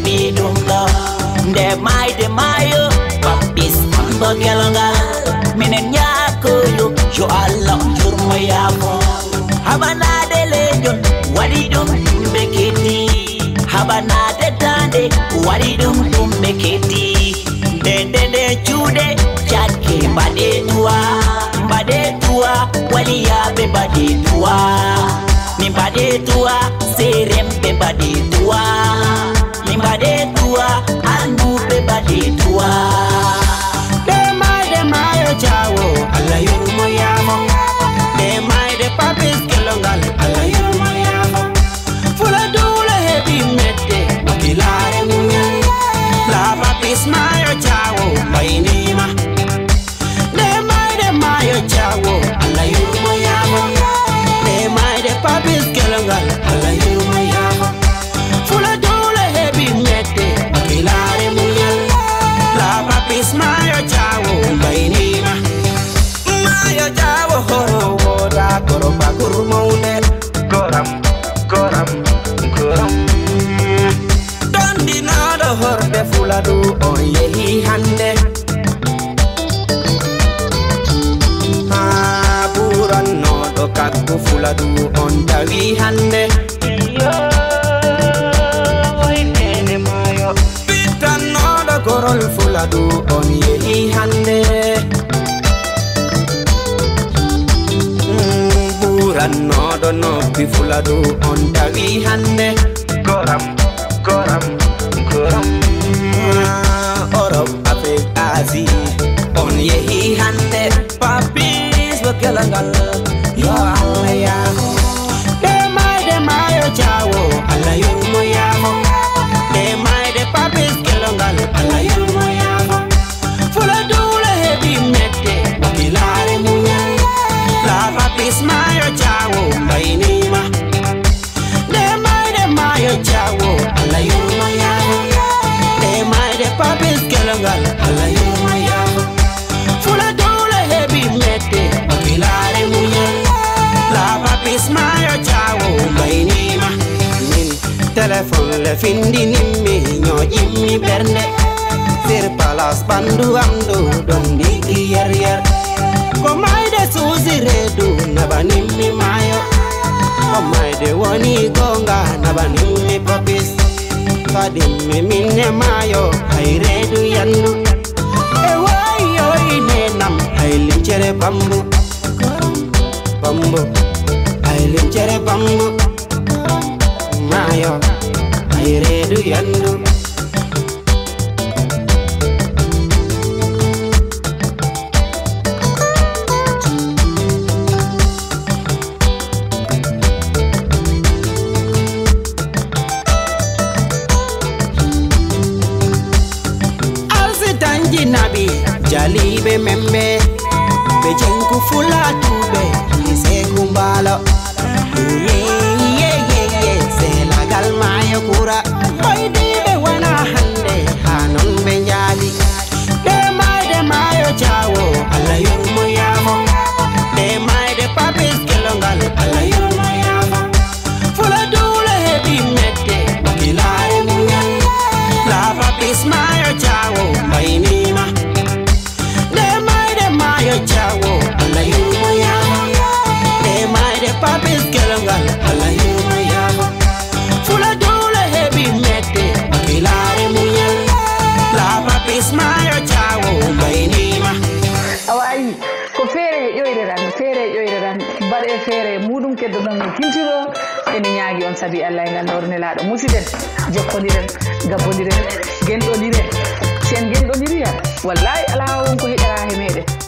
hebi dum do nde mayo Papiss ambo gelongal minen nyakoyo yo Allah jurmo yafo habanade lejon wadi dum beketi habanade tande wadi dum beketi dende chude chatke bade tua waliya be bade tua mi bade tua serem be bade tua mi bade tua anu be bade tua de mayo jawo Allah yurmo yamo de Papiss kelongal Allah yurmo yamo FOULADOU la hebi mette wakilare munyal la Papiss mayo jawo bainima de mayo jawo Allah yurmo yamo de Papiss kelongal Allah yurmo yamo FOULADOU la hebi mette wakilare munyal la Papiss mayo jawo bainima mayo jawo horo woda koro bakur maude goram don dinado horde FOULADOU on yehi hande buran no do kakku FOULADOU on tawi hande yo oynene mayo bitan no do gorol FOULADOU on yehi hande no do noppi FOULADOU on tawi hande goram Europe Afrique Asie on yehi hande Papiss wakelangal yo Allah yamo de mayo jawo Allah yurmo yamo de Papiss kelongal Allah yurmo yamo FOULADOU la hebi mette wakilare munyal la Papiss mayo jawo bainima de mayo jawo Allah yurmo yamo de Papiss kelongal Allah yurmo yamo FOULADOU la hebi mette wakilare munyal la Papiss mayo jawo bainima min telephone le findi nimmi nyo jimmi berne sir palas bandu amdo don digi yer ko mayde susi redu nabanimmi mayo ko mayde woni gonga nabanimmi Papiss kadimmi minne mayo hay redu yandu e wayo inenam hay lincere bambu hay lincere bambu mayo hay redu yandu nabi jalibe membe bejenku FOULADOU be ise kumbalo ye se la galma yo kura boydi be wana hande hanon be jali de mayo jawo Allah yurmo yamo de Papiss kelongal Allah yurmo yamo FOULADOU la hebi mette wakilare munyal la Papiss mayo jawo bainima de mayo jawo Allah yurmo yamo de Papiss kelongal Allah yurmo yamo FOULADOU la hebi mette wakilare munyal la Papiss mayo jawo bainima awayi ko feere yoyreran bare feere mudum keddo non kiltiro ene nyaagi on sabi Allah ngal nornelado musiden jokkodiren gabbodiren gendodiren sen gendodiriya wallahi ala won ko hedara he mede